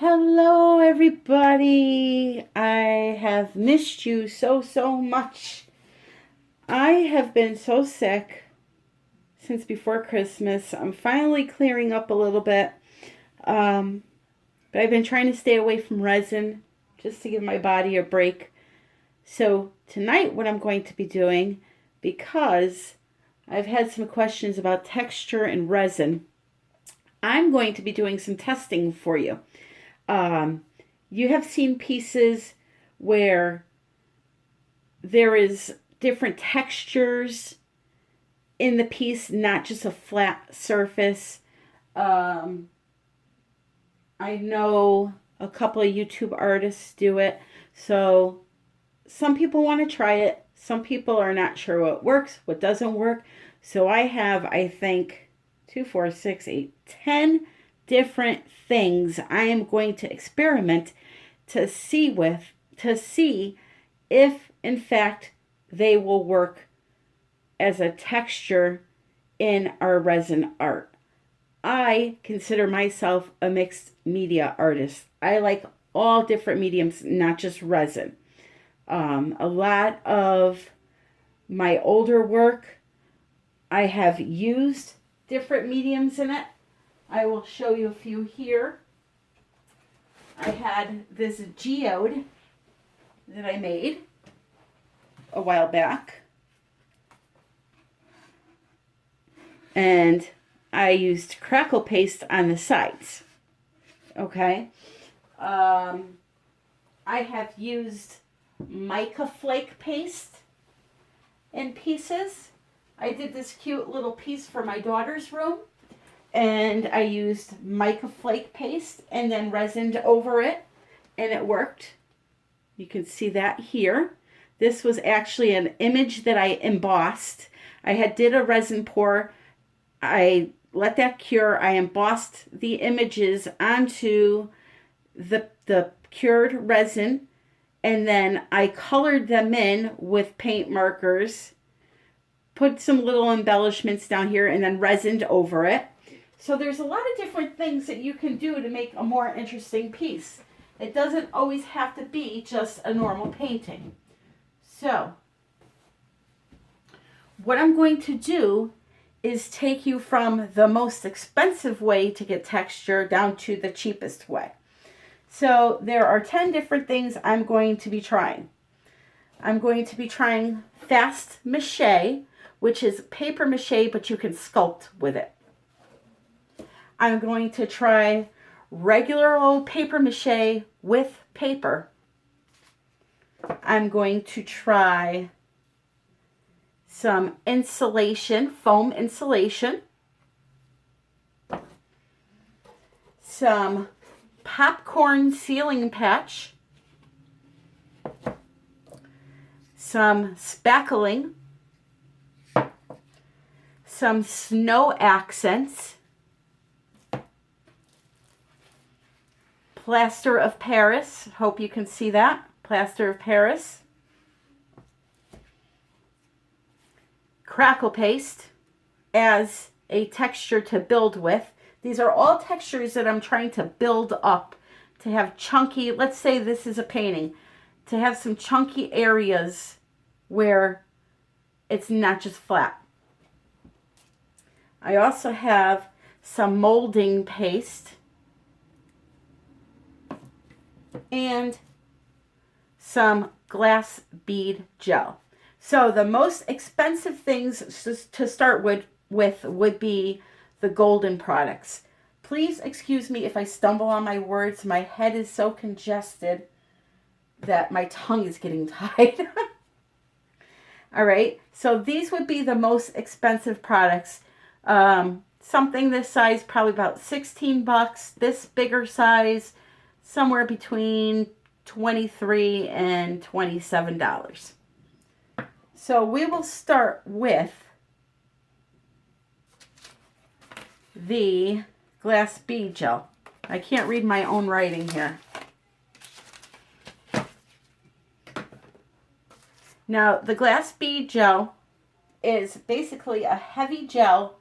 Hello, everybody. I have missed you so much. I have been so sick since before Christmas. I'm finally clearing up a little bit. Um, but I've been trying to stay away from resin just to give my body a break. So tonight what I'm going to be doing, because I've had some questions about texture and resin, I'm going to be doing some testing for you. Um, you have seen pieces where there is different textures in the piece, not just a flat surface. Um, I know a couple of YouTube artists do it. So some people want to try it. Some people are not sure what works, what doesn't work. So I have, I think, 2, 4, 6, 8, 10 different things I am going to experiment to see if in fact they will work as a texture in our resin art. I consider myself a mixed media artist. I like all different mediums, not just resin. A lot of my older work, I have used different mediums in it. I will show you a few here. I had this geode that I made a while back. And I used Crackle paste on the sides. Okay. I have used mica flake paste in pieces. I did this cute little piece for my daughter's room. And I used mica flake paste and then resined over it, and it worked. You can see that here. This was actually an image that I embossed. I did a resin pour. I let that cure. I embossed the images onto the cured resin, and then I colored them in with paint markers, put some little embellishments down here, and then resined over it. So there's a lot of different things that you can do to make a more interesting piece. It doesn't always have to be just a normal painting. So what I'm going to do is take you from the most expensive way to get texture down to the cheapest way. So there are 10 different things I'm going to be trying. I'm going to be trying fast mache, which is paper mache, but you can sculpt with it. I'm going to try regular old paper mache with paper. I'm going to try some insulation, foam insulation. Some popcorn ceiling patch. Some spackling. Some snow accents. Plaster of Paris. Hope you can see that. Plaster of Paris. Crackle paste as a texture to build with. These are all textures that I'm trying to build up to have chunky, let's say this is a painting, to have some chunky areas where it's not just flat. I also have some molding paste and some glass bead gel. So the most expensive things to start with would be the golden products. Please excuse me if I stumble on my words. My head is so congested that my tongue is getting tied. All right, so these would be the most expensive products. Something this size, probably about 16 bucks. This bigger size, somewhere between $23 and $27. So we will start with the glass bead gel. I can't read my own writing here. Now, the glass bead gel is basically a heavy gel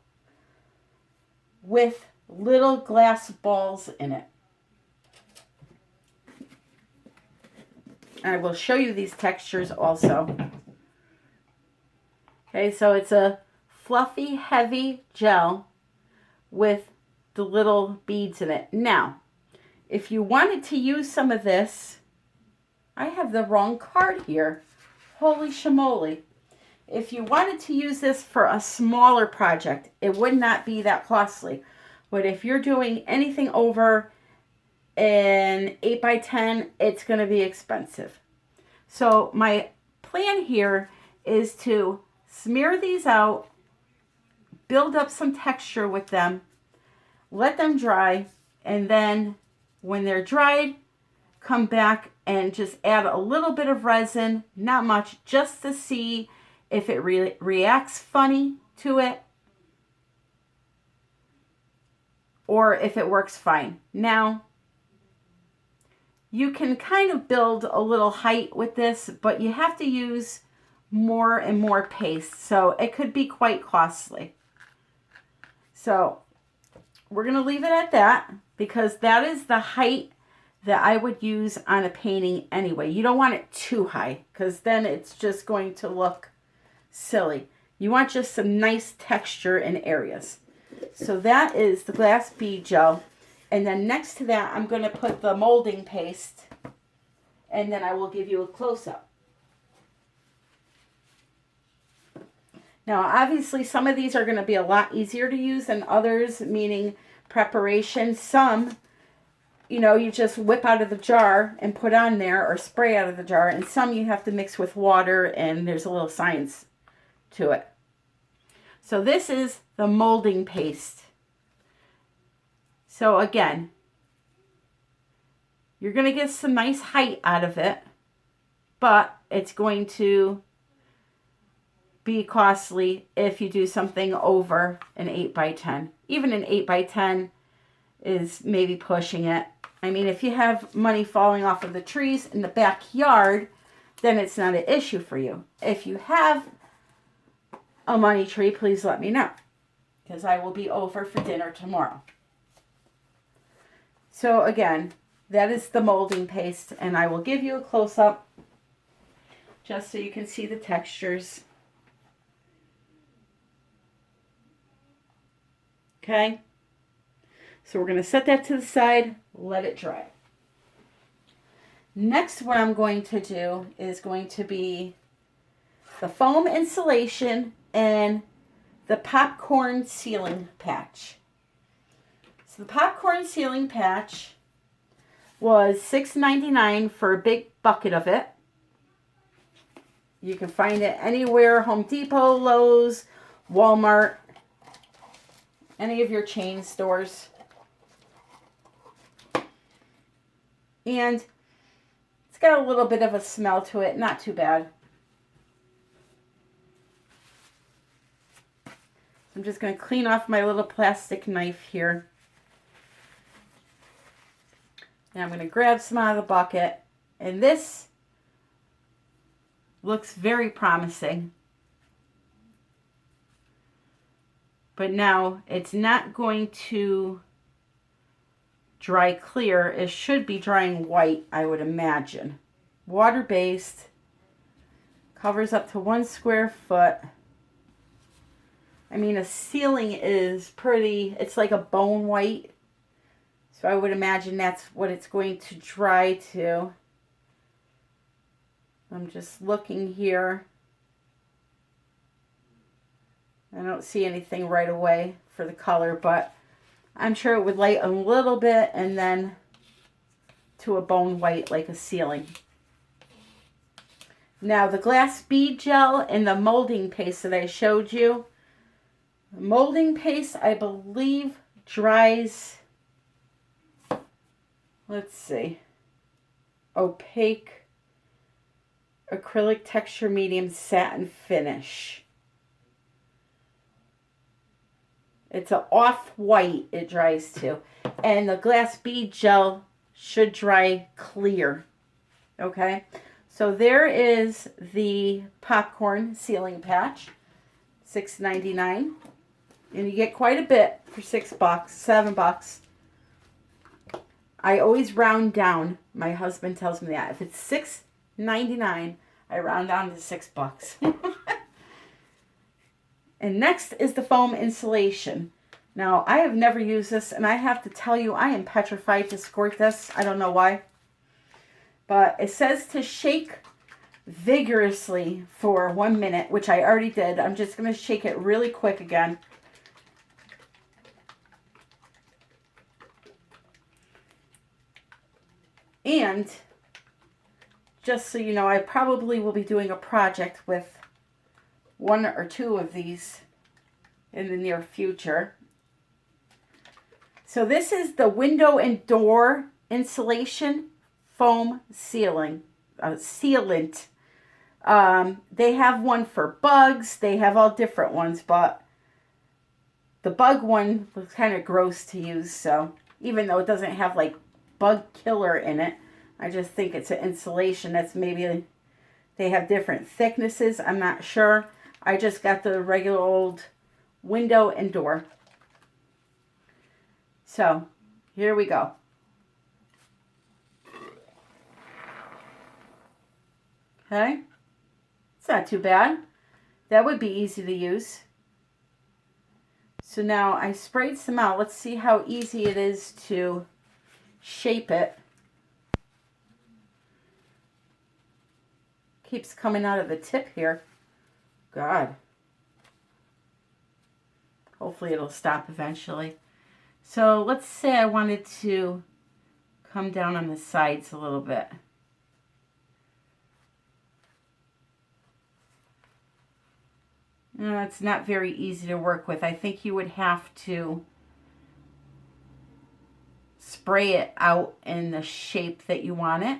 with little glass balls in it. I will show you these textures also. Okay, so it's a fluffy, heavy gel with the little beads in it. Now, if you wanted to use some of this, I have the wrong card here. Holy shamoly. If you wanted to use this for a smaller project, it would not be that costly. But if you're doing anything over an 8x10, it's going to be expensive. So my plan here is to smear these out, build up some texture with them, let them dry, and then when they're dried, come back and just add a little bit of resin, not much, just to see if it reacts funny to it or if it works fine. Now, you can kind of build a little height with this, but you have to use more and more paste, so it could be quite costly. So we're going to leave it at that because that is the height that I would use on a painting anyway. You don't want it too high because then it's just going to look silly. You want just some nice texture in areas. So that is the glass bead gel. And then next to that, I'm going to put the molding paste, and then I will give you a close-up. Now, obviously, some of these are going to be a lot easier to use than others, meaning preparation. Some, you just whip out of the jar and put on there or spray out of the jar. And some you have to mix with water, and there's a little science to it. So this is the molding paste. So again, you're going to get some nice height out of it, but it's going to be costly if you do something over an 8x10. Even an 8x10 is maybe pushing it. I mean, if you have money falling off of the trees in the backyard, then it's not an issue for you. If you have a money tree, please let me know, because I will be over for dinner tomorrow. So again, that is the molding paste, and I will give you a close-up just so you can see the textures. Okay, so we're going to set that to the side, let it dry. Next, what I'm going to do is going to be the foam insulation and the popcorn sealing patch. So the popcorn sealing patch was $6.99 for a big bucket of it. You can find it anywhere, Home Depot, Lowe's, Walmart, any of your chain stores. And it's got a little bit of a smell to it, not too bad. I'm just going to clean off my little plastic knife here. And I'm going to grab some out of the bucket. And this looks very promising. But now it's not going to dry clear. It should be drying white, I would imagine. Water-based. Covers up to 1 square foot. I mean, a ceiling is pretty, it's like a bone white. So I would imagine that's what it's going to dry to. I'm just looking here. I don't see anything right away for the color, but I'm sure it would light a little bit and then to a bone white like a ceiling. Now the glass bead gel and the molding paste that I showed you. The molding paste, I believe, dries, let's see, opaque acrylic texture medium satin finish. It's an off-white it dries to. And the glass bead gel should dry clear. Okay? So there is the popcorn sealing patch. $6.99. And you get quite a bit for $6, $7. I always round down. My husband tells me that. If it's $6.99. I round down to $6. And next is the foam insulation. Now, I have never used this, and I have to tell you, I am petrified to squirt this. I don't know why. But it says to shake vigorously for 1 minute, which I already did. I'm just going to shake it really quick again. And just so you know, I probably will be doing a project with 1 or 2 of these in the near future. So this is the window and door insulation foam sealant. They have one for bugs. They have all different ones, but the bug one was kind of gross to use. So even though it doesn't have like bug killer in it, I just think it's an insulation. That's maybe they have different thicknesses. I'm not sure. I just got the regular old window and door. So here we go. Okay. It's not too bad. That would be easy to use. So now I sprayed some out. Let's see how easy it is to shape it. Keeps coming out of the tip here. God. Hopefully it'll stop eventually. So let's say I wanted to come down on the sides a little bit. It's not very easy to work with. I think you would have to spray it out in the shape that you want it.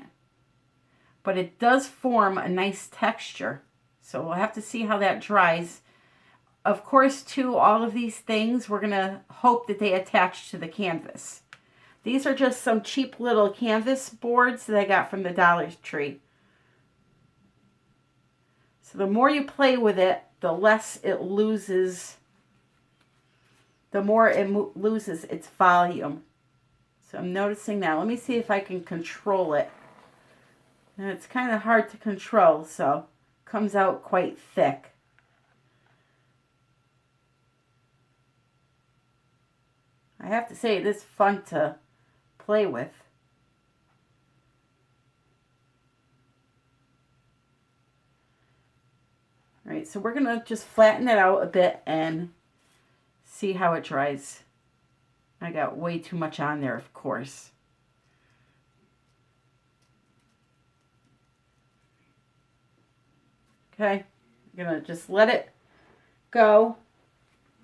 But it does form a nice texture. So we'll have to see how that dries. Of course, too, all of these things, we're going to hope that they attach to the canvas. These are just some cheap little canvas boards that I got from the Dollar Tree. So the more you play with it, the less it loses, the more it loses its volume. So I'm noticing that. Let me see if I can control it. And it's kind of hard to control, so it comes out quite thick. I have to say, it is fun to play with. All right, so we're going to just flatten it out a bit and see how it dries. I got way too much on there, of course. Okay, I'm going to just let it go,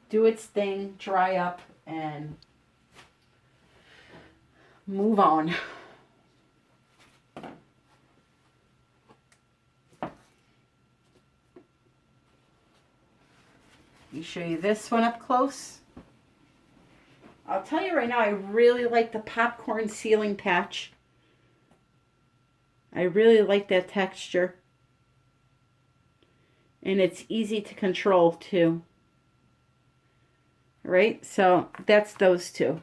do its thing, dry up, and move on. Let me show you this one up close. I'll tell you right now, I really like the popcorn sealing patch. I really like that texture. And it's easy to control too. Right? So that's those two.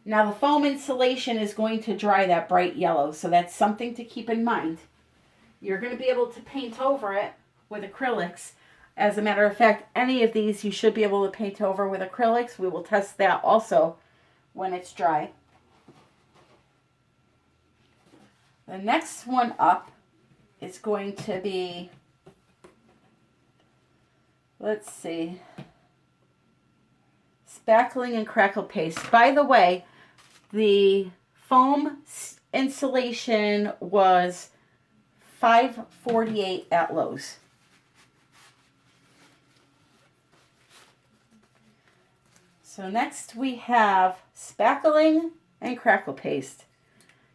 Now the foam insulation is going to dry that bright yellow, so that's something to keep in mind. You're going to be able to paint over it with acrylics. As a matter of fact, any of these you should be able to paint over with acrylics. We will test that also when it's dry. The next one up is going to be, let's see, Spackling and Crackle paste. By the way, the foam insulation was $5.48 at Lowe's. So next we have Spackling and Crackle paste.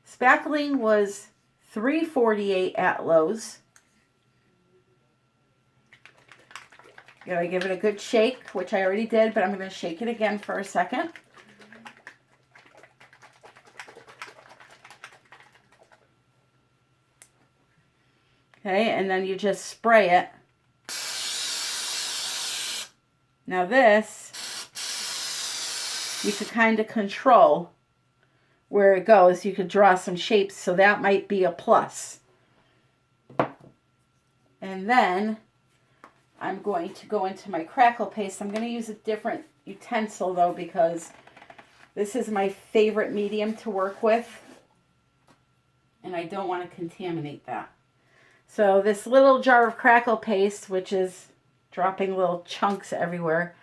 Spackling was $3.48 at Lowe's. Gotta give it a good shake, which I already did, but I'm going to shake it again for a second. Okay, and then you just spray it. Now this, you could kind of control where it goes. You could draw some shapes, so that might be a plus. And then I'm going to go into my Crackle paste. I'm going to use a different utensil though, because this is my favorite medium to work with. And I don't want to contaminate that. So this little jar of Crackle paste, which is dropping little chunks everywhere,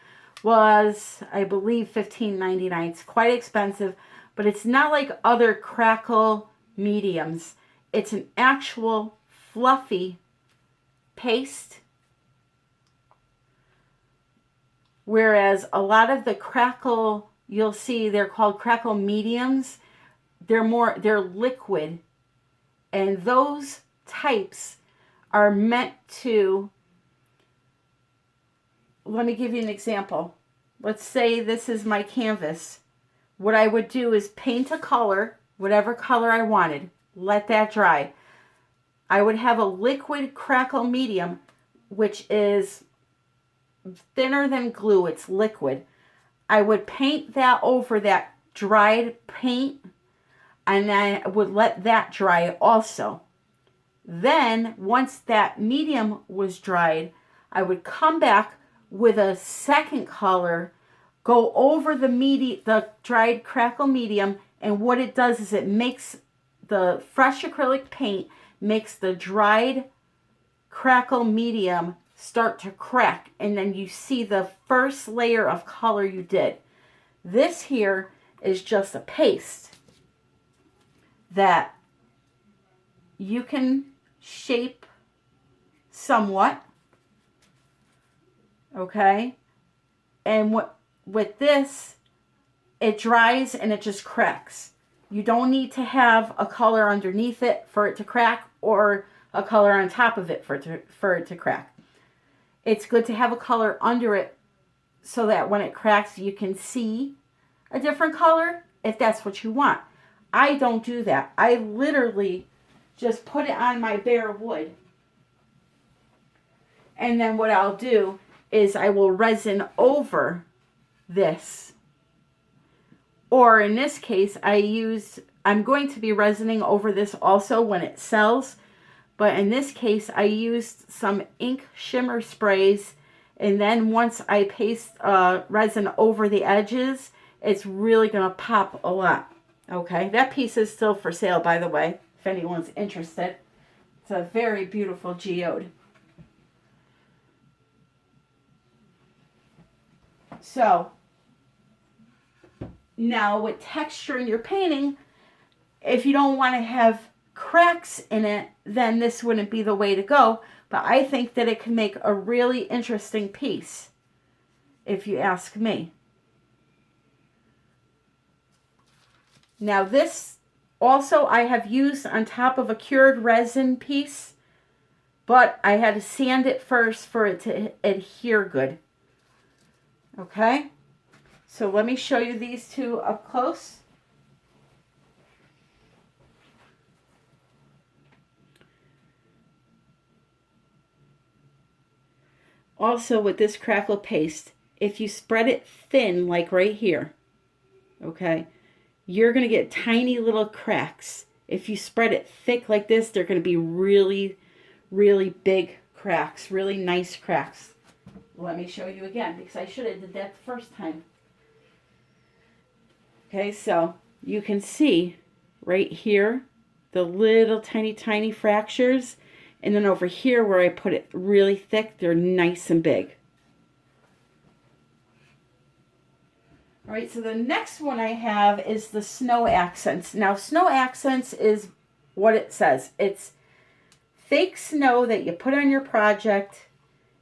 was, I believe, $15.99. It's quite expensive, but it's not like other Crackle mediums. It's an actual fluffy paste. Whereas a lot of the Crackle, you'll see they're called Crackle mediums. They're liquid. And those types are meant to, let me give you an example. Let's say this is my canvas. What I would do is paint a color, whatever color I wanted, let that dry. I would have a liquid Crackle medium, which is thinner than glue, it's liquid. I would paint that over that dried paint, and I would let that dry also. Then, once that medium was dried, I would come back with a second color, go over the dried Crackle medium, and what it does is it makes the fresh acrylic paint, makes the dried Crackle medium start to crack, and then you see the first layer of color you did. This here is just a paste that you can shape somewhat, okay? And with this, it dries and it just cracks. You don't need to have a color underneath it for it to crack, or a color on top of it for it to crack. It's good to have a color under it so that when it cracks, you can see a different color if that's what you want. I don't do that. I literally just put it on my bare wood. And then what I'll do is I will resin over this. Or in this case, I'm going to be resining over this also when it sells. But in this case, I used some ink shimmer sprays. And then once I paste resin over the edges, it's really going to pop a lot. Okay, that piece is still for sale, by the way, if anyone's interested. It's a very beautiful geode. So, now with texture in your painting, if you don't want to have cracks in it, then this wouldn't be the way to go. But I think that it can make a really interesting piece, if you ask me. Now this also I have used on top of a cured resin piece, but I had to sand it first for it to adhere good. Okay, so let me show you these two up close. Also with this Crackle paste, if you spread it thin, like right here, okay, you're going to get tiny little cracks. If you spread it thick like this, they're going to be really, really big cracks, really nice cracks. Let me show you again, because I should have did that the first time. Okay, so you can see right here the little tiny fractures, and then over here where I put it really thick, they're nice and big. All right, so the next one I have is the Snow Accents. Now, Snow Accents is what it says. It's fake snow that you put on your project,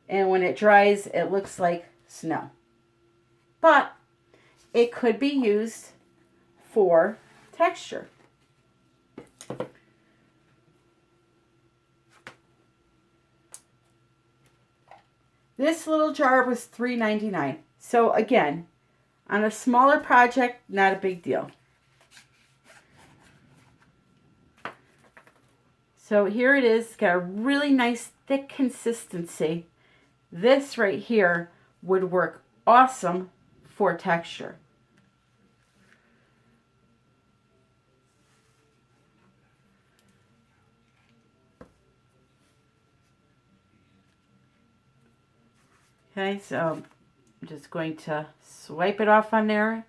and when it dries, it looks like snow. But it could be used for texture. This little jar was $3.99. So again, on a smaller project, not a big deal. So here it is. It's got a really nice thick consistency. This right here would work awesome for texture. Okay, so I'm just going to swipe it off on there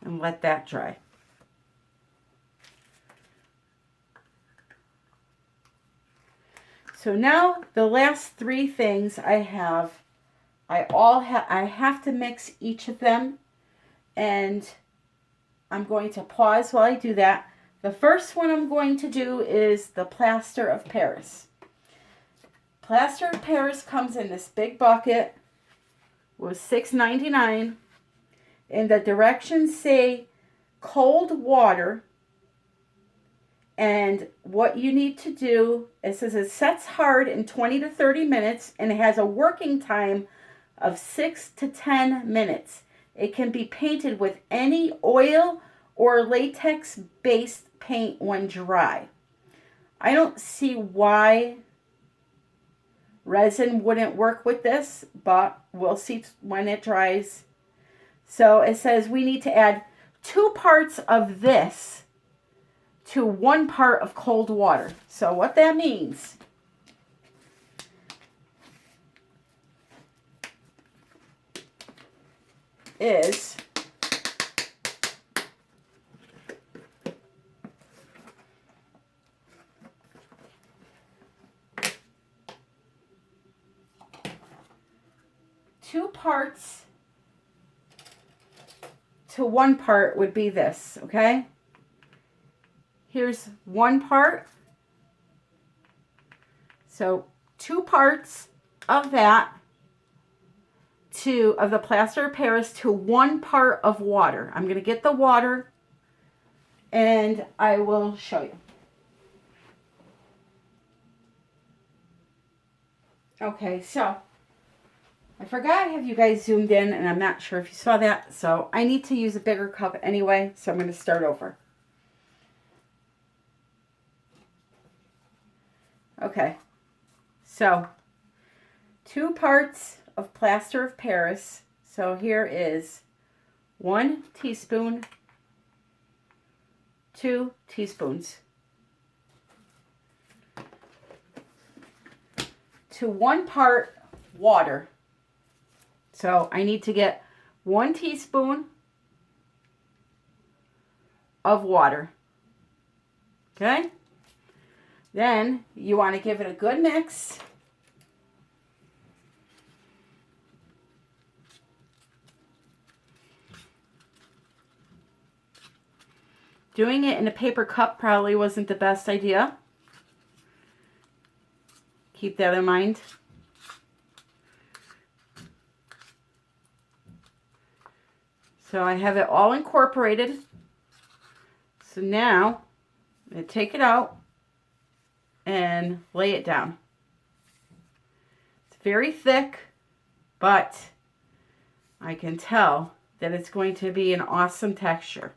and let that dry. So now the last three things I have, I have to mix each of them, and I'm going to pause while I do that. The first one I'm going to do is the Plaster of Paris. Plaster of Paris comes in this big bucket, was $6.99, and the directions say cold water. And what you need to do, it says it sets hard in 20 to 30 minutes, and it has a working time of 6 to 10 minutes. It can be painted with any oil or latex-based paint when dry. I don't see why resin wouldn't work with this, but we'll see when it dries. So it says we need to add 2 parts of this to 1 part of cold water. So what that means is two parts to 1 part would be this, okay? Here's 1 part. So 2 parts of that of the Plaster of Paris to 1 part of water. I'm going to get the water and I will show you. Okay, so I forgot I have you guys zoomed in, and I'm not sure if you saw that. So I need to use a bigger cup anyway, so I'm going to start over. Okay, so 2 parts of Plaster of Paris. So here is 1 teaspoon, 2 teaspoons. To 1 part water. So I need to get 1 teaspoon of water. Okay? Then you want to give it a good mix. Doing it in a paper cup probably wasn't the best idea. Keep that in mind. So I have it all incorporated. So now I'm going to take it out and lay it down. It's very thick, but I can tell that it's going to be an awesome texture.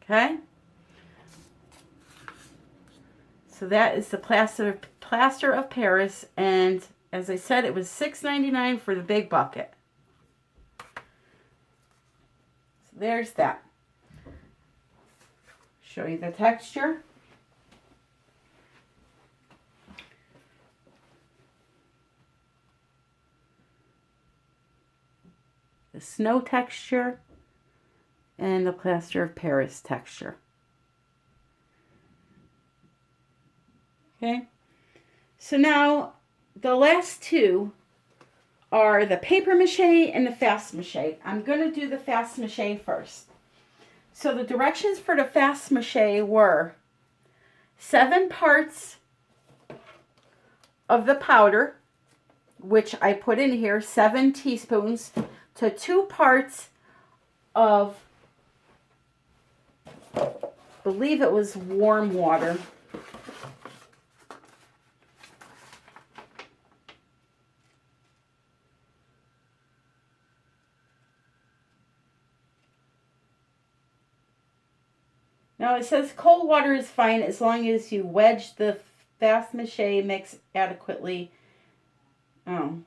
Okay? So that is the Plaster of Paris, and as I said, it was $6.99 for the big bucket. So there's that. Show you the texture. The snow texture and the Plaster of Paris texture. Okay, so now the last 2 are the paper mache and the fast mache. I'm going to do the fast mache first. So the directions for the fast mache were 7 parts of the powder, which I put in here, 7 teaspoons, to 2 parts of, I believe it was warm water. Now it says cold water is fine as long as you wedge the fast mache mix adequately. Oh,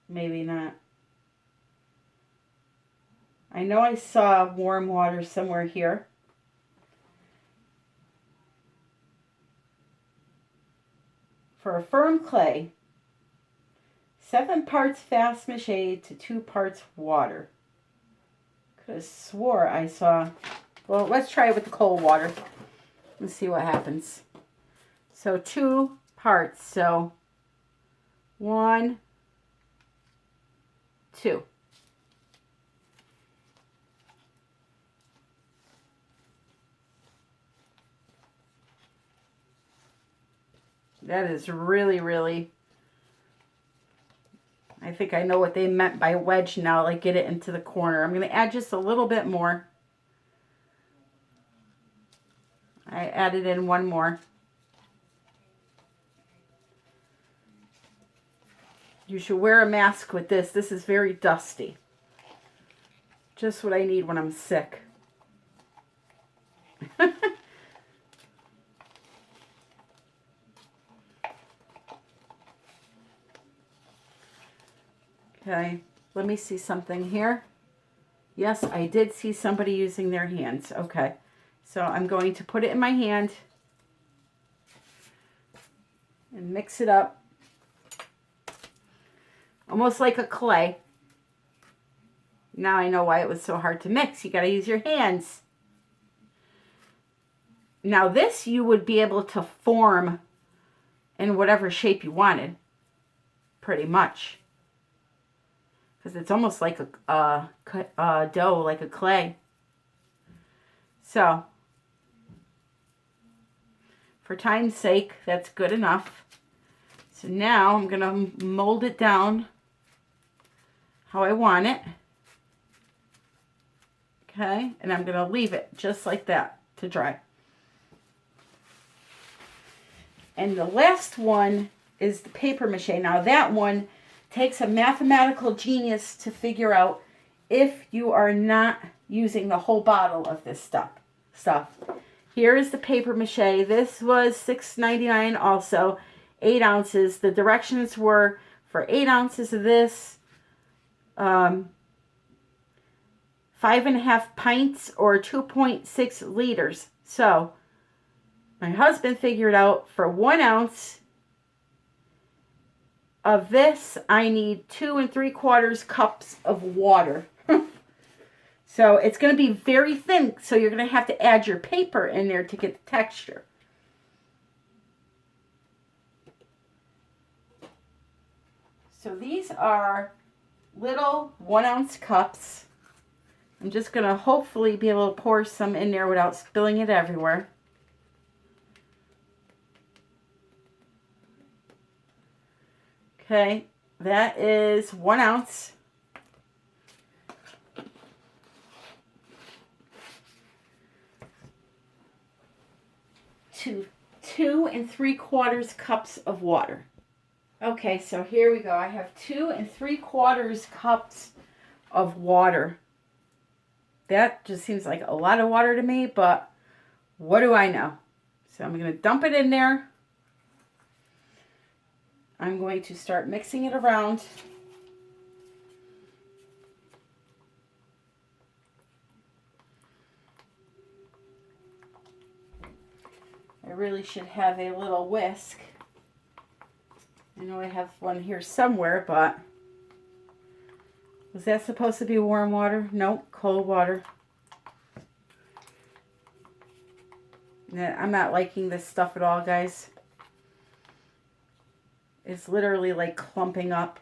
maybe not. I know I saw warm water somewhere here. For a firm clay, 7 parts fast mache to 2 parts water. Could have swore I saw. Well, let's try it with the cold water and see what happens. So 2 parts. So 1, 2. That is really, really, I think I know what they meant by wedge now, like get it into the corner. I'm going to add just a little bit more. I added in 1 more. You should wear a mask with this. This is very dusty. Just what I need when I'm sick. Okay, let me see something here. Yes, I did see somebody using their hands. Okay, so I'm going to put it in my hand and mix it up. Almost like a clay. Now I know why it was so hard to mix. You got to use your hands. Now this you would be able to form in whatever shape you wanted. Pretty much. Because it's almost like a dough, like a clay. So, for time's sake, that's good enough. So now I'm going to mold it down how I want it. Okay, and I'm going to leave it just like that to dry. And the last one is the paper mache. Now that one takes a mathematical genius to figure out if you are not using the whole bottle of this stuff. Here is the paper mache. This was $6.99 also, 8 ounces. The directions were for 8 ounces of this, 5.5 pints or 2.6 liters. So my husband figured out for 1 ounce of this, I need 2 3/4 cups of water. So it's going to be very thin, so you're going to have to add your paper in there to get the texture. So these are little 1 ounce cups. I'm just going to hopefully be able to pour some in there without spilling it everywhere. Okay, that is 1 ounce. To 2 3/4 cups of water. Okay, so here we go. I have 2 3/4 cups of water. That just seems like a lot of water to me, but what do I know? So I'm going to dump it in there. I'm going to start mixing it around. I really should have a little whisk. I know I have one here somewhere, but was that supposed to be warm water? Nope, cold water. I'm not liking this stuff at all, guys. It's literally like clumping up.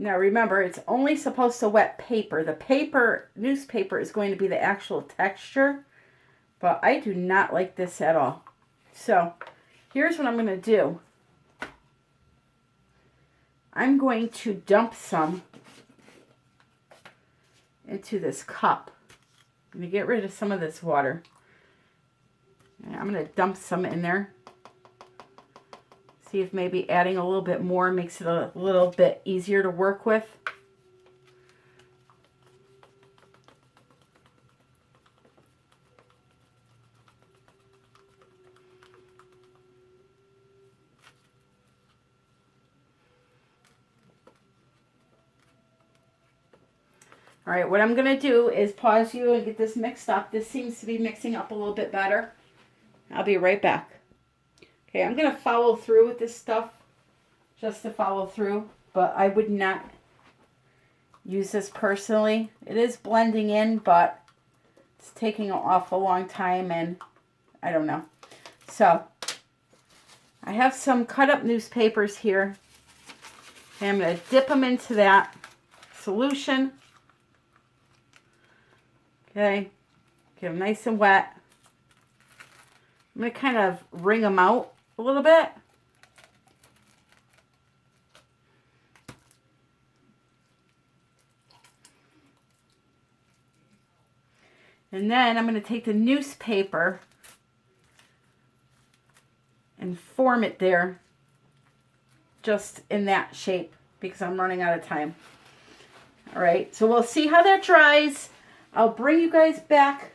Now remember, it's only supposed to wet paper. The paper, newspaper, is going to be the actual texture. But I do not like this at all. So here's what I'm going to do. I'm going to dump some into this cup. I'm going to get rid of some of this water. And I'm going to dump some in there. See if maybe adding a little bit more makes it a little bit easier to work with. All right, what I'm going to do is pause you and get this mixed up. This seems to be mixing up a little bit better. I'll be right back. Okay, I'm going to follow through with this stuff just to follow through, but I would not use this personally. It is blending in, but it's taking an awful long time, and I don't know. So, I have some cut up newspapers here. And I'm going to dip them into that solution. Okay, get them nice and wet. I'm going to kind of wring them out a little bit. And then I'm going to take the newspaper and form it there just in that shape because I'm running out of time. All right, so we'll see how that dries. I'll bring you guys back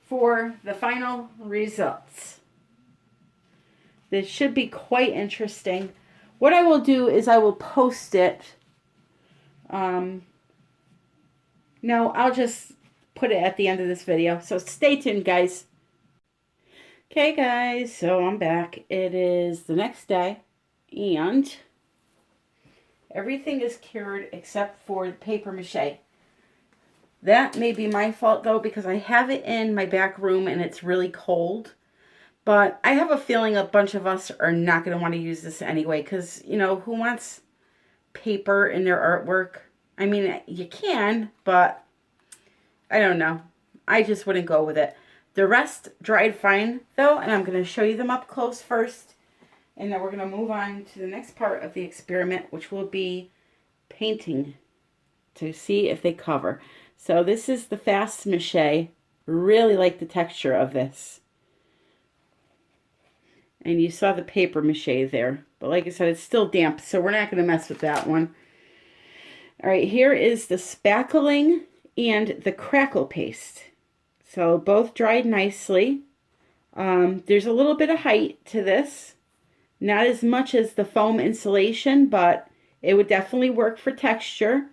for the final results. This should be quite interesting. What I will do is I will post it. No, I'll just put it at the end of this video. So stay tuned, guys. Okay, guys, so I'm back. It is the next day, and everything is cured except for the paper mache. That may be my fault, though, because I have it in my back room and it's really cold. But I have a feeling a bunch of us are not going to want to use this anyway, because, you know, who wants paper in their artwork? I mean, you can, but I don't know. I just wouldn't go with it. The rest dried fine, though, and I'm going to show you them up close first. And then we're going to move on to the next part of the experiment, which will be painting to see if they cover. So this is the fast mache. Really like the texture of this. And you saw the paper mache there. But like I said, it's still damp, so we're not going to mess with that one. All right, here is the Spackling and the Crackle paste. So both dried nicely. There's a little bit of height to this. Not as much as the foam insulation, but it would definitely work for texture.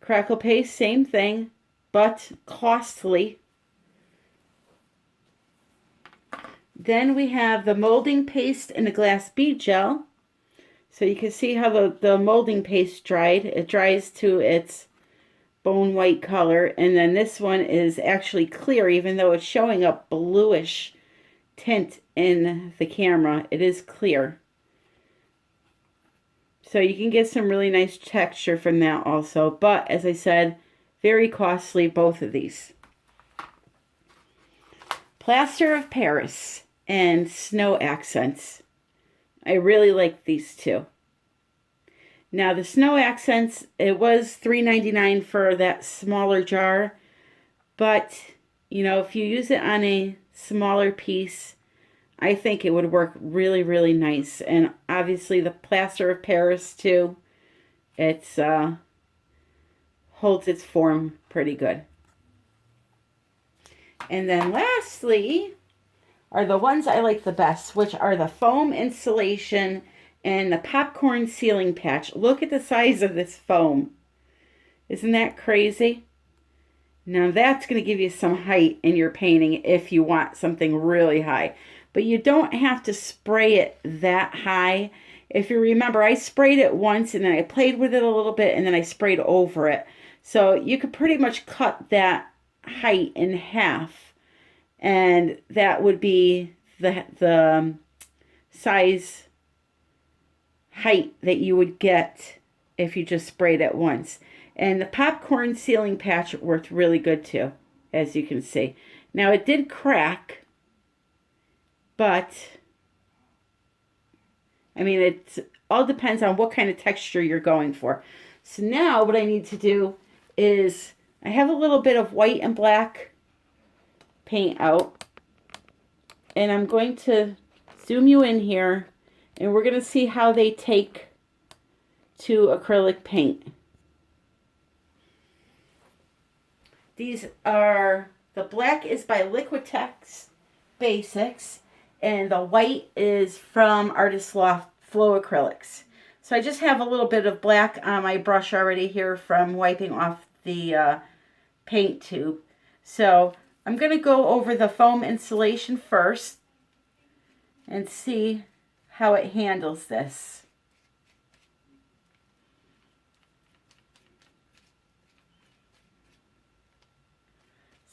Crackle paste, same thing, but costly. Then we have the molding paste and the glass bead gel. So you can see how the molding paste dried. It dries to its bone white color. And then this one is actually clear, even though it's showing a bluish tint in the camera. It is clear. So you can get some really nice texture from that also. But as I said, very costly, both of these. Plaster of Paris and Snow Accents. I really like these two. Now the Snow Accents, it was $3.99 for that smaller jar. But, you know, if you use it on a smaller piece, I think it would work really, really nice. And obviously the Plaster of Paris too. It's holds its form pretty good. And then lastly are the ones I like the best, which are the foam insulation and the popcorn ceiling patch. Look at the size of this foam. Isn't that crazy? Now that's going to give you some height in your painting if you want something really high. But you don't have to spray it that high. If you remember, I sprayed it once and then I played with it a little bit and then I sprayed over it. So you could pretty much cut that height in half. And that would be the size height that you would get if you just sprayed it once. And the popcorn ceiling patch worked really good too, as you can see. Now it did crack. But, I mean, it all depends on what kind of texture you're going for. So now what I need to do is, I have a little bit of white and black paint out. And I'm going to zoom you in here. And we're going to see how they take to acrylic paint. These are, the black is by Liquitex Basics. And the white is from Artist Loft Flow Acrylics. So I just have a little bit of black on my brush already here from wiping off the paint tube. So I'm going to go over the foam insulation first and see how it handles this.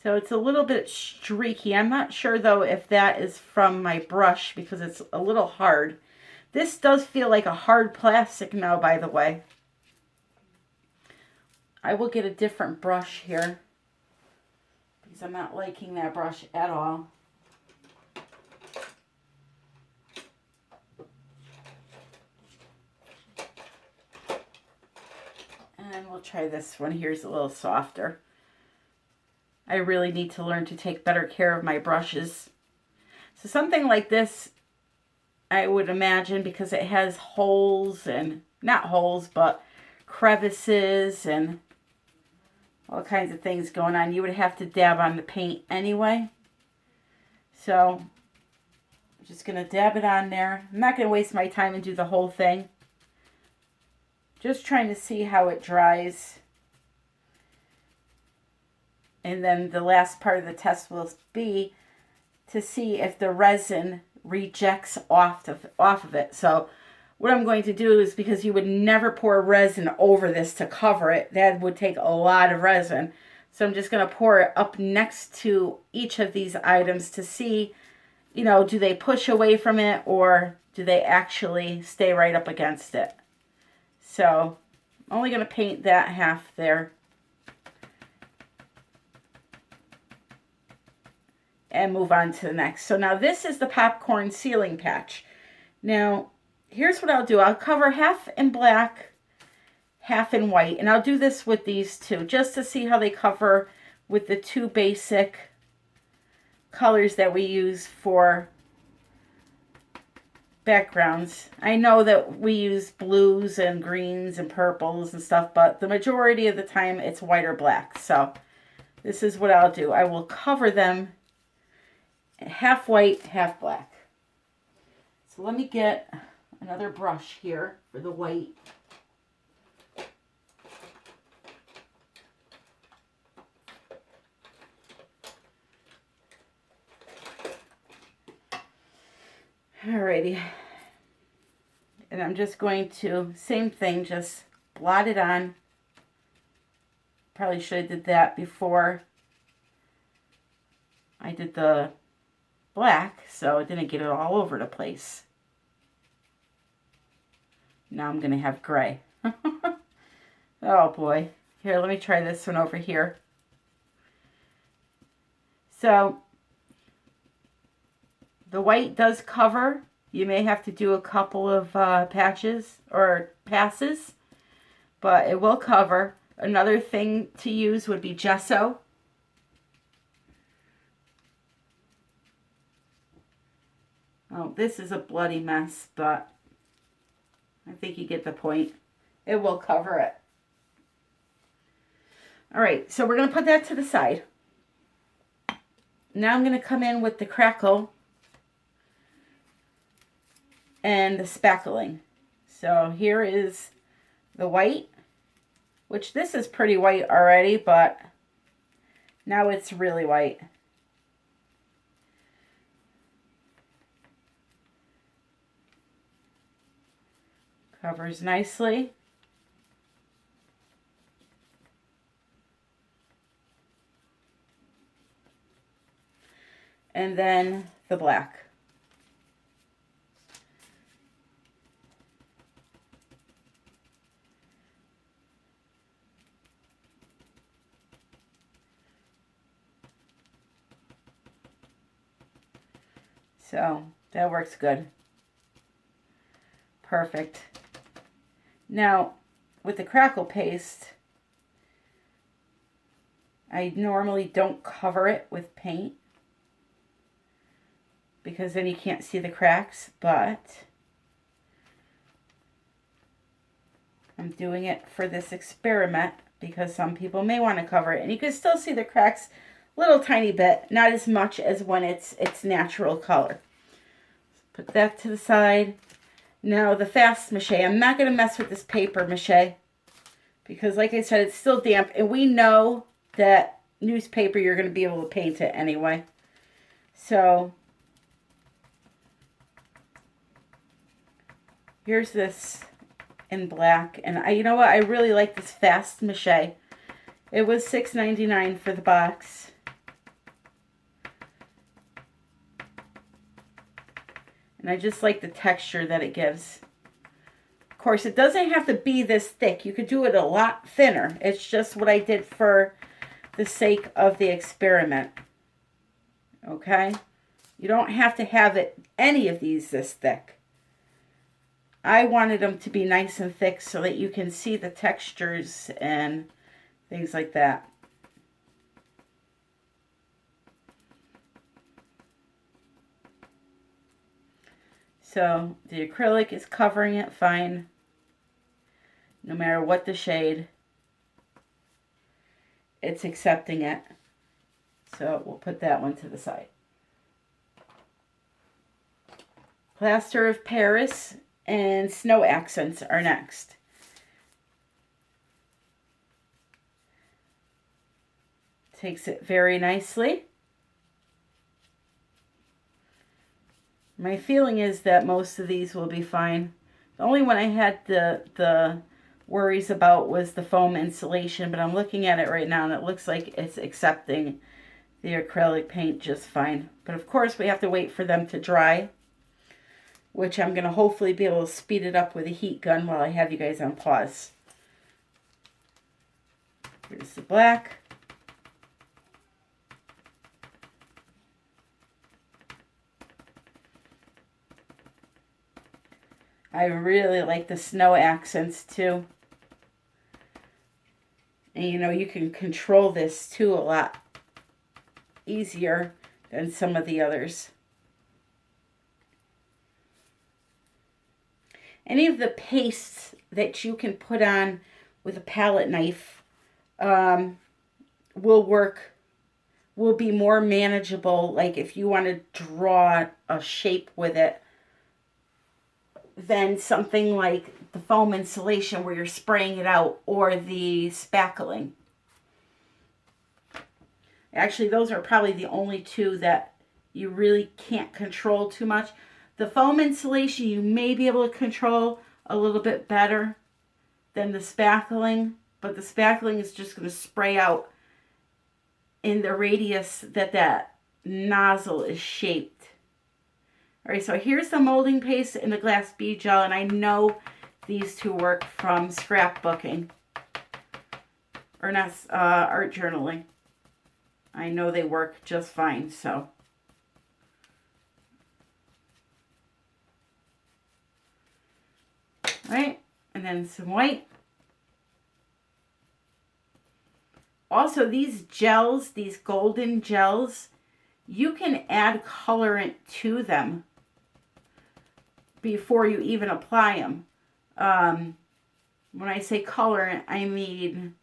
So it's a little bit streaky. I'm not sure though if that is from my brush because it's a little hard. This does feel like a hard plastic now, by the way. I will get a different brush here because I'm not liking that brush at all. And we'll try this one. Here's a little softer. I really need to learn to take better care of my brushes. So something like this, I would imagine, because it has holes and, not holes, but crevices and all kinds of things going on, you would have to dab on the paint anyway. So I'm just going to dab it on there. I'm not going to waste my time and do the whole thing. Just trying to see how it dries. And then the last part of the test will be to see if the resin rejects off of it. So what I'm going to do is, because you would never pour resin over this to cover it, that would take a lot of resin. So I'm just going to pour it up next to each of these items to see, you know, do they push away from it or do they actually stay right up against it. So I'm only going to paint that half there. And move on to the next. So now this is the popcorn ceiling patch. Now, here's what I'll do. I'll cover half in black, half in white. And I'll do this with these two, just to see how they cover with the two basic colors that we use for backgrounds. I know that we use blues and greens and purples and stuff, but the majority of the time it's white or black. So this is what I'll do. I will cover them half white, half black. So let me get another brush here for the white. Alrighty. And I'm just going to, same thing, just blot it on. Probably should have did that before I did the black, so it didn't get it all over the place. Now I'm going to have gray. Oh boy. Here, let me try this one over here. So the white does cover. You may have to do a couple of patches or passes, but it will cover. Another thing to use would be gesso. Oh, this is a bloody mess, but I think you get the point. It will cover it. All right, so we're going to put that to the side. Now I'm going to come in with the Crackle and the Spackling. So here is the white, which this is pretty white already, but now it's really white. Covers nicely. And then the black. So that works good. Perfect. Now, with the Crackle paste, I normally don't cover it with paint because then you can't see the cracks, but I'm doing it for this experiment because some people may want to cover it. And you can still see the cracks a little tiny bit, not as much as when it's natural color. Put that to the side. Now the fast mache, I'm not going to mess with this paper mache because like I said, it's still damp and we know that newspaper you're going to be able to paint it anyway. So here's this in black, and you know what, I really like this fast mache. It was $6.99 for the box. And I just like the texture that it gives. Of course, it doesn't have to be this thick. You could do it a lot thinner. It's just what I did for the sake of the experiment. Okay? You don't have to have any of these this thick. I wanted them to be nice and thick so that you can see the textures and things like that. So the acrylic is covering it fine, no matter what the shade. It's accepting it. So we'll put that one to the side. Plaster of Paris and Snow Accents are next. Takes it very nicely. My feeling is that most of these will be fine. The only one I had the worries about was the foam insulation, but I'm looking at it right now and it looks like it's accepting the acrylic paint just fine. But of course we have to wait for them to dry, which I'm going to hopefully be able to speed it up with a heat gun while I have you guys on pause. Here's the black. I really like the snow accents too. And you know, you can control this too a lot easier than some of the others. Any of the pastes that you can put on with a palette knife will work, will be more manageable. Like if you want to draw a shape with it, than something like the foam insulation where you're spraying it out, or the spackling. Actually, those are probably the only two that you really can't control too much. The foam insulation you may be able to control a little bit better than the spackling, but the spackling is just going to spray out in the radius that that nozzle is shaped. All right, so here's the molding paste and the glass bead gel, and I know these two work from scrapbooking, or not, art journaling. I know they work just fine, so. All right, and then some white. Also, these gels, these golden gels, you can add colorant to them before you even apply them. When I say colorant, I mean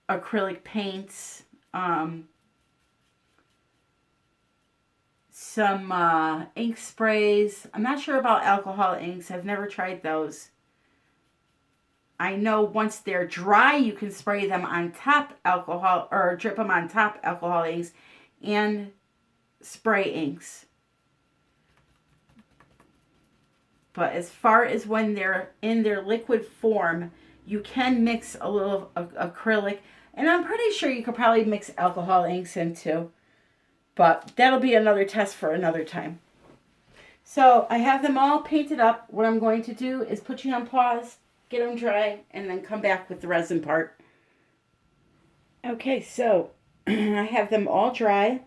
acrylic paints, some ink sprays. I'm not sure about alcohol inks. I've never tried those. I know once they're dry, you can spray them on top alcohol, or drip them on top alcohol inks and spray inks. But as far as when they're in their liquid form, you can mix a little acrylic. And I'm pretty sure you could probably mix alcohol inks in too. But that'll be another test for another time. So I have them all painted up. What I'm going to do is put you on pause, get them dry, and then come back with the resin part. Okay, so I have them all dry.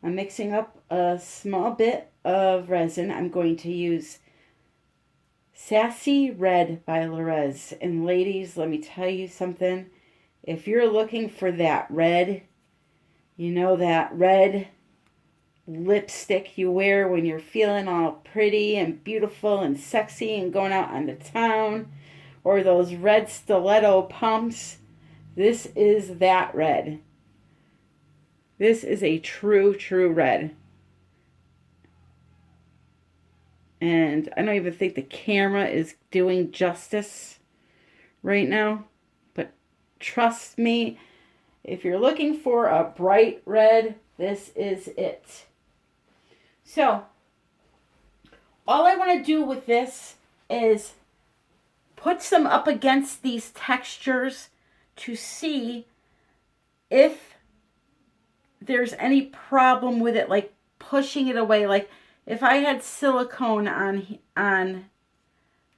I'm mixing up a small bit of resin. I'm going to use Sassy Red by Rez. And ladies, let me tell you something. If you're looking for that red, you know, that red lipstick you wear when you're feeling all pretty and beautiful and sexy and going out on the town, or those red stiletto pumps, this is that red. This is a true red. And I don't even think the camera is doing justice right now. But trust me, if you're looking for a bright red, this is it. So, all I want to do with this is put some up against these textures to see if there's any problem with it, like pushing it away. Like if I had silicone on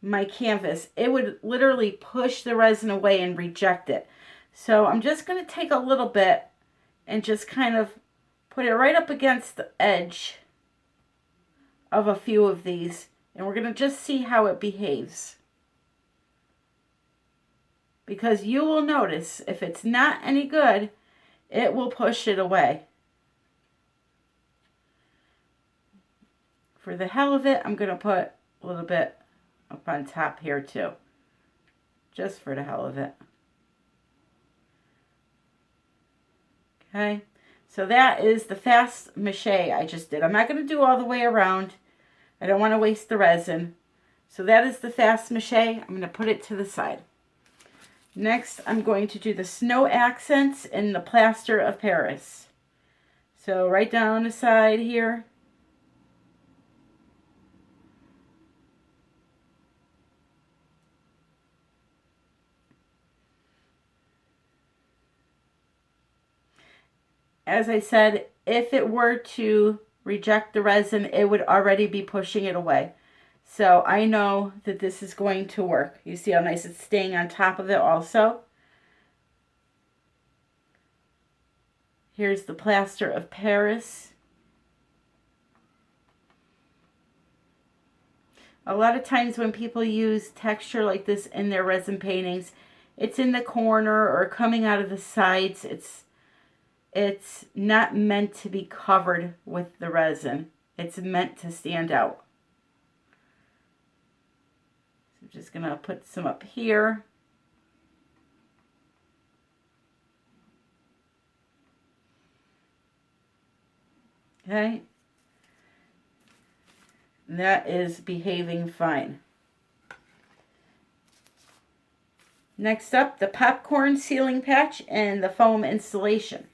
my canvas, it would literally push the resin away and reject it. So I'm just going to take a little bit and just kind of put it right up against the edge of a few of these, and we're going to just see how it behaves. Because you will notice if it's not any good, it will push it away. For the hell of it, I'm going to put a little bit up on top here too. Just for the hell of it. Okay, so that is the fast mache I just did. I'm not going to do all the way around. I don't want to waste the resin. So that is the fast mache. I'm going to put it to the side. Next, I'm going to do the snow accents in the Plaster of Paris. So right down the side here. As I said, if it were to reject the resin, it would already be pushing it away. So I know that this is going to work. You see how nice it's staying on top of it also. Here's the Plaster of Paris. A lot of times when people use texture like this in their resin paintings, it's in the corner or coming out of the sides. It's not meant to be covered with the resin. It's meant to stand out. So I'm just going to put some up here. Okay. And that is behaving fine. Next up, the popcorn sealing patch and the foam installation.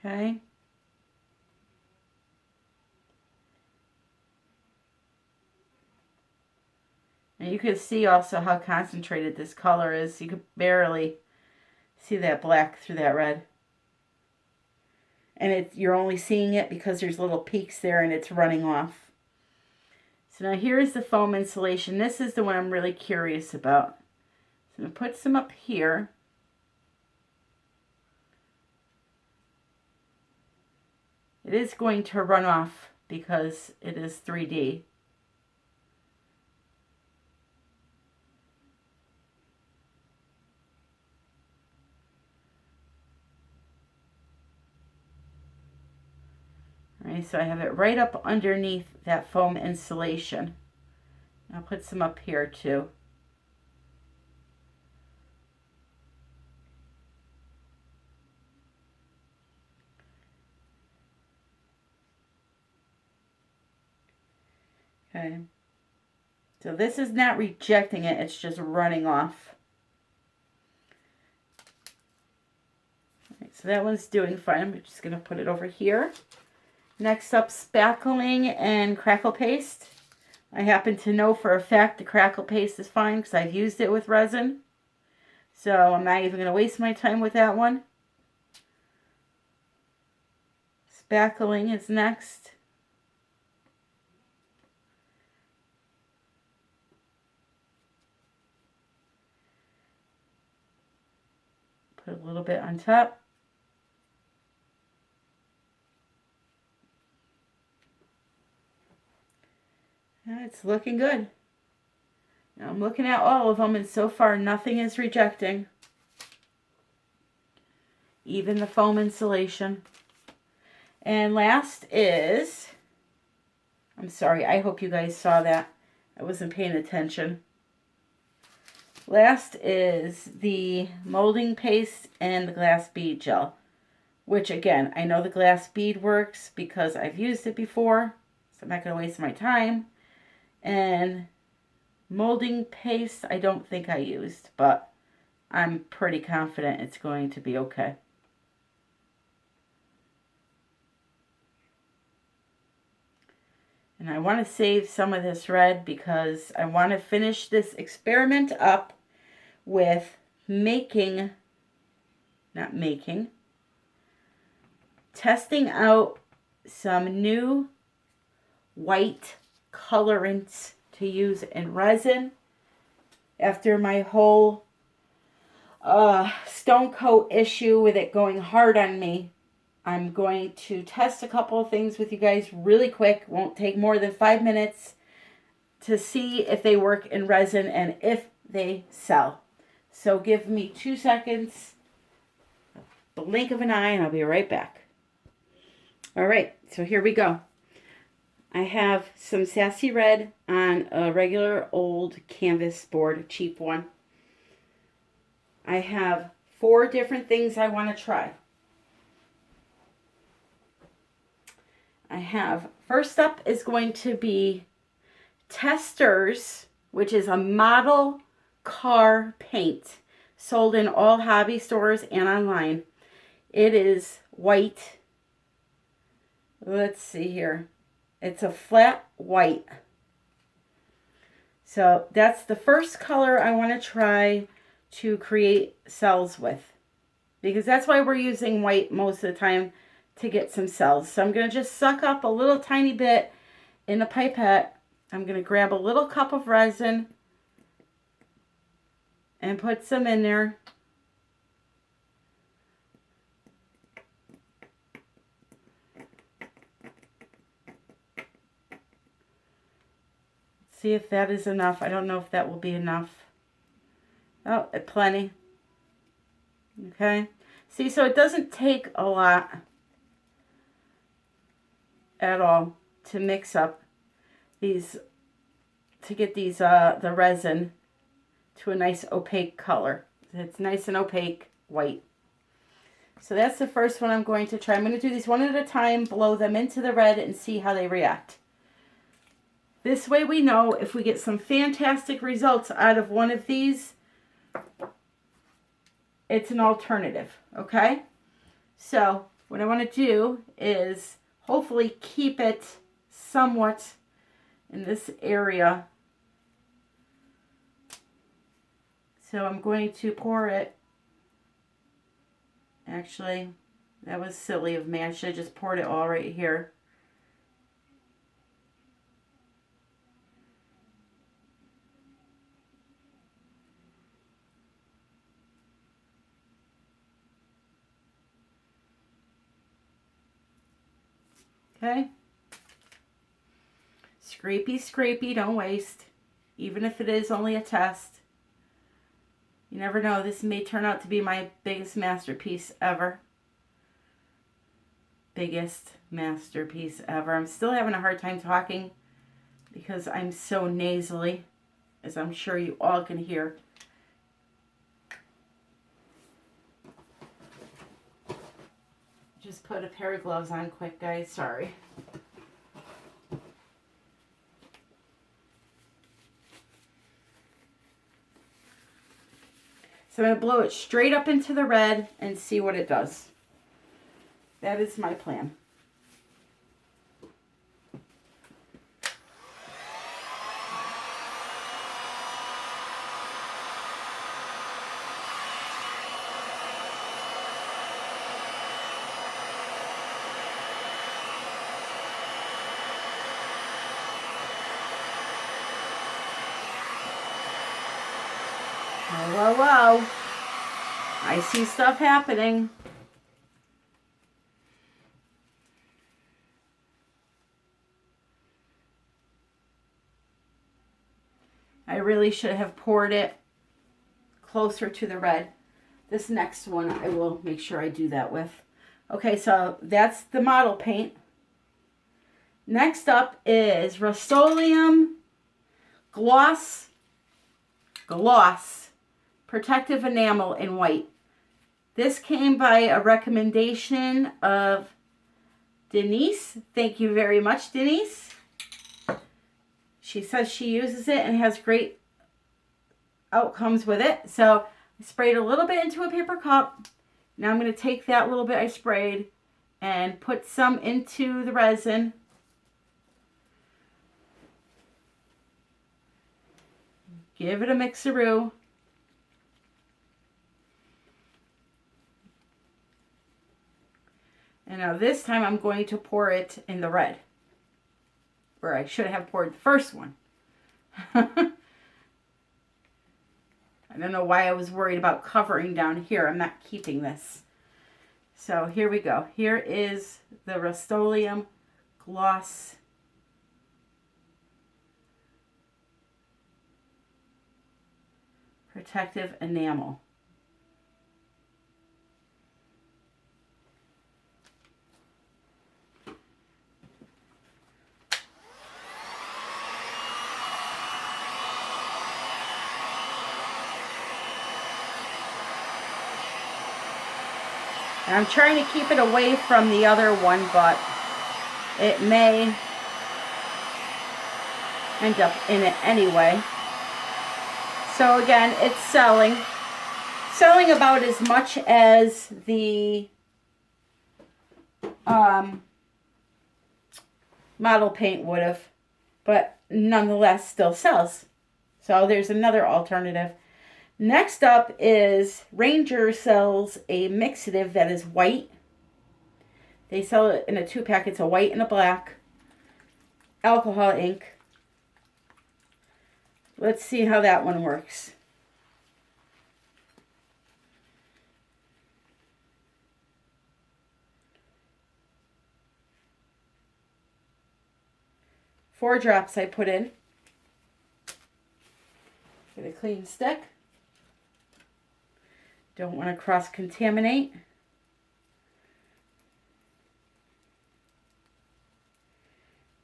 Okay. And you can see also how concentrated this color is. You could barely see that black through that red. And you're only seeing it because there's little peaks there and it's running off. So now here's the foam insulation. This is the one I'm really curious about. So I'm going to put some up here. It is going to run off because it is 3D. Alright, so I have it right up underneath that foam insulation. I'll put some up here too. Okay, so this is not rejecting it, it's just running off. Right, so that one's doing fine. I'm just going to put it over here. Next up, Spackling and Crackle paste. I happen to know for a fact the Crackle paste is fine because I've used it with resin. So I'm not even going to waste my time with that one. Spackling is next. Put a little bit on top. It's looking good. Now I'm looking at all of them and so far nothing is rejecting. Even the foam insulation. And last is, I'm sorry, I hope you guys saw that. I wasn't paying attention. Last is the molding paste and the glass bead gel, which again, I know the glass bead works because I've used it before, so I'm not going to waste my time. And molding paste, I don't think I used, but I'm pretty confident it's going to be okay. And I want to save some of this red because I want to finish this experiment up with testing out some new white colorants to use in resin. After my whole stone coat issue with it going hard on me, I'm going to test a couple of things with you guys really quick. Won't take more than 5 minutes to see if they work in resin and if they sell. So give me 2 seconds, blink of an eye, and I'll be right back. All right, so here we go. I have some Sassy Red on a regular old canvas board, cheap one. I have 4 different things I want to try. I have, first up is going to be Testers, which is a model car paint sold in all hobby stores and online. It is white. Let's see here. It's a flat white. So that's the first color I want to try to create cells with, because that's why we're using white most of the time, to get some cells. So I'm going to just suck up a little tiny bit in a pipette. I'm going to grab a little cup of resin and put some in there. See if that is enough. I don't know if that will be enough. Oh, plenty. Okay. See, so it doesn't take a lot at all to mix up these, to get these the resin to a nice opaque color. It's nice and opaque white. So that's the first one I'm going to try. I'm going to do these one at a time, blow them into the red, and see how they react. This way we know if we get some fantastic results out of one of these, it's an alternative, okay? So what I want to do is hopefully keep it somewhat in this area. So I'm going to pour it. Actually, that was silly of me. I should have just poured it all right here. Okay. Scrapey, scrapey, don't waste. Even if it is only a test. You never know, this may turn out to be my biggest masterpiece ever. Biggest masterpiece ever. I'm still having a hard time talking because I'm so nasally, as I'm sure you all can hear. Just put a pair of gloves on quick, guys. Sorry. So I'm going to blow it straight up into the red and see what it does. That is my plan. Whoa, whoa, whoa. I see stuff happening. I really should have poured it closer to the red. This next one I will make sure I do that with. Okay, so that's the model paint. Next up is Rust-Oleum Gloss Protective Enamel in white. This came by a recommendation of Denise. Thank you very much, Denise. She says she uses it and has great outcomes with it. So I sprayed a little bit into a paper cup. Now I'm going to take that little bit I sprayed and put some into the resin. Give it a mixeroo. And now this time I'm going to pour it in the red, where I should have poured the first one. I don't know why I was worried about covering down here. I'm not keeping this. So here we go. Here is the Rust-Oleum Gloss Protective Enamel. And I'm trying to keep it away from the other one, but it may end up in it anyway. So again, it's selling about as much as the model paint would have, but nonetheless still sells. So there's another alternative. Next up is Ranger sells a mixative that is white. They sell it in a 2-pack. It's a white and a black alcohol ink. Let's see how that one works. Four drops I put in. Get a clean stick. Don't want to cross-contaminate.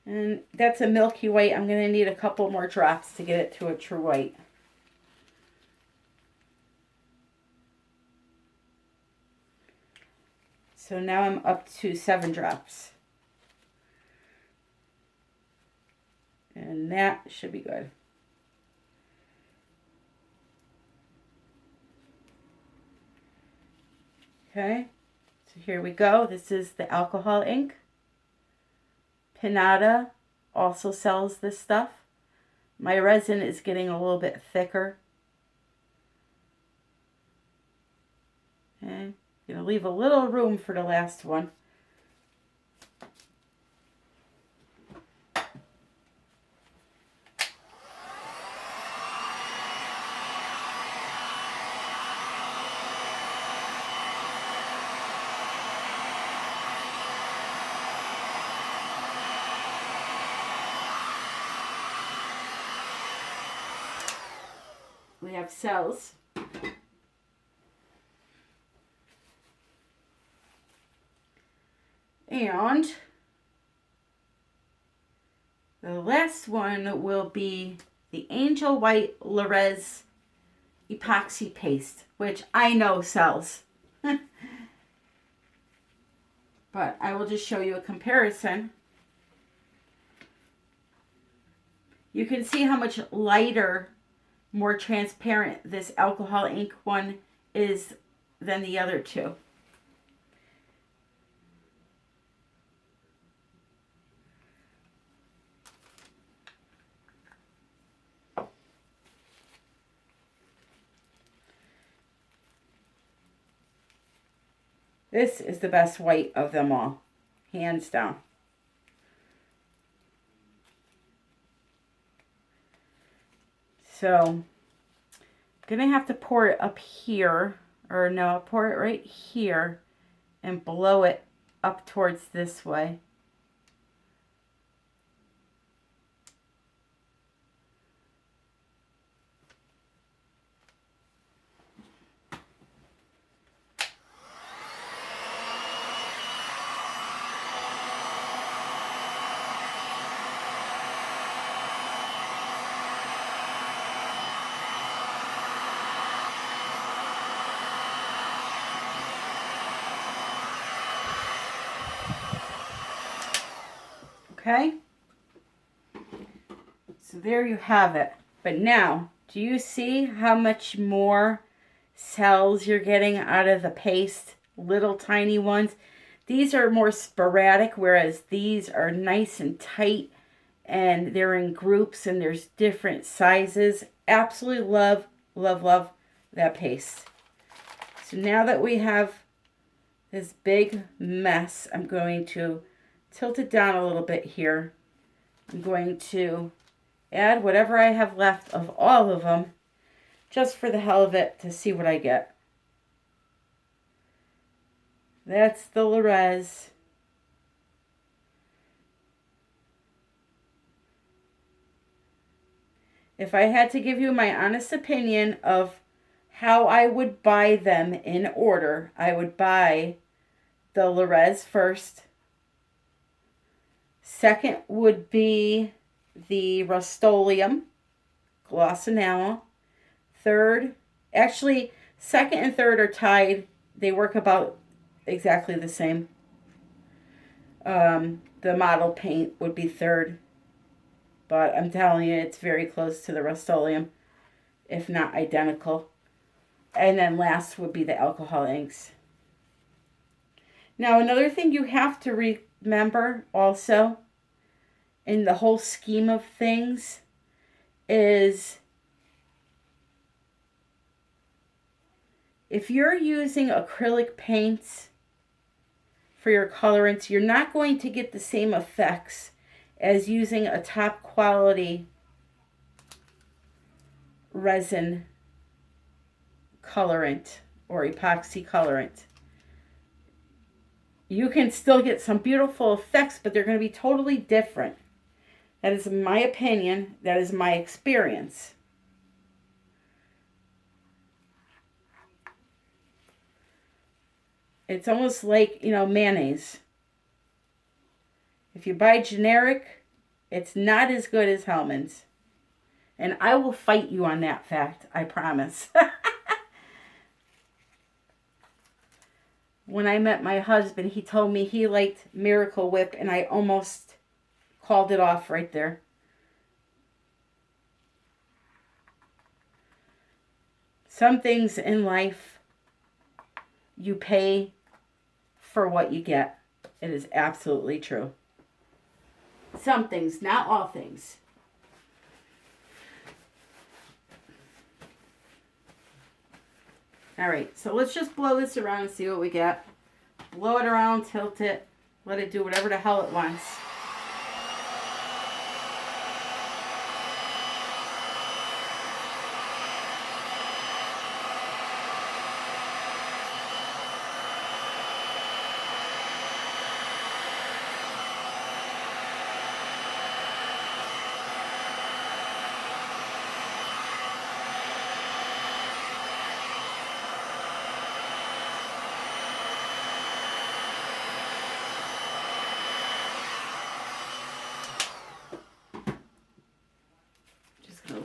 And that's a milky white. I'm going to need a couple more drops to get it to a true white. So now I'm up to 7 drops. And that should be good. Okay, so here we go. This is the alcohol ink. Pinata also sells this stuff. My resin is getting a little bit thicker. Okay, gonna leave a little room for the last one. We have cells. And the last one will be the Angel White Rez epoxy paste, which I know sells. But I will just show you a comparison. You can see how much lighter, more transparent this alcohol ink one is than the other two. This is the best white of them all, hands down. So I'm gonna have to pour it up here, or no, I'll pour it right here and blow it up towards this way. Okay? So there you have it. But now, do you see how much more cells you're getting out of the paste? Little tiny ones. These are more sporadic, whereas these are nice and tight, and they're in groups, and there's different sizes. Absolutely love, love, love that paste. So now that we have this big mess, I'm going to tilt it down a little bit here. I'm going to add whatever I have left of all of them, just for the hell of it, to see what I get. That's the Rez. If I had to give you my honest opinion of how I would buy them in order, I would buy the Rez first. Second would be the Rust-Oleum gloss enamel. Third, actually, second and third are tied. They work about exactly the same. The model paint would be third. But I'm telling you, it's very close to the Rust-Oleum, if not identical. And then last would be the alcohol inks. Now, another thing you have to remember also in the whole scheme of things is if you're using acrylic paints for your colorants, you're not going to get the same effects as using a top quality resin colorant or epoxy colorant. You can still get some beautiful effects, but they're going to be totally different. That is my opinion. That is my experience. It's almost like, mayonnaise. If you buy generic, it's not as good as Hellmann's. And I will fight you on that fact, I promise. When I met my husband, he told me he liked Miracle Whip, and I almost called it off right there. Some things in life, you pay for what you get. It is absolutely true. Some things, not all things. All right, so let's just blow this around and see what we get. Blow it around, tilt it, let it do whatever the hell it wants.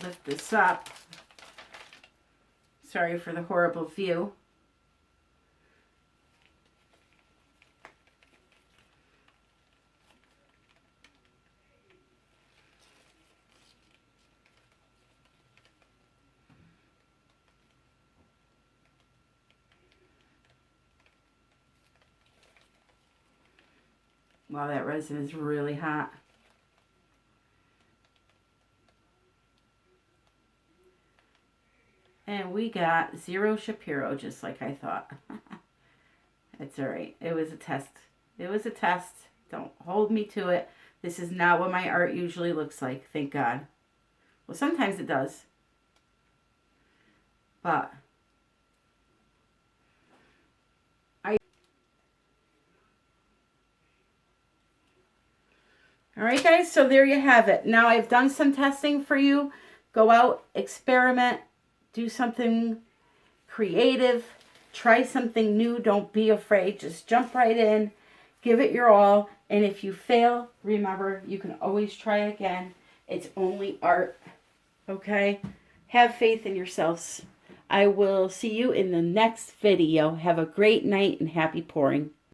Lift this up. Sorry for the horrible view. Wow, that resin is really hot. And we got 0 Shapiro, just like I thought. It's all right. It was a test. It was a test. Don't hold me to it. This is not what my art usually looks like, thank God. Well, sometimes it does. But all right, guys, so there you have it. Now I've done some testing for you. Go out, experiment, do something creative, try something new. Don't be afraid. Just jump right in, give it your all. And if you fail, remember, you can always try again. It's only art, okay? Have faith in yourselves. I will see you in the next video. Have a great night and happy pouring.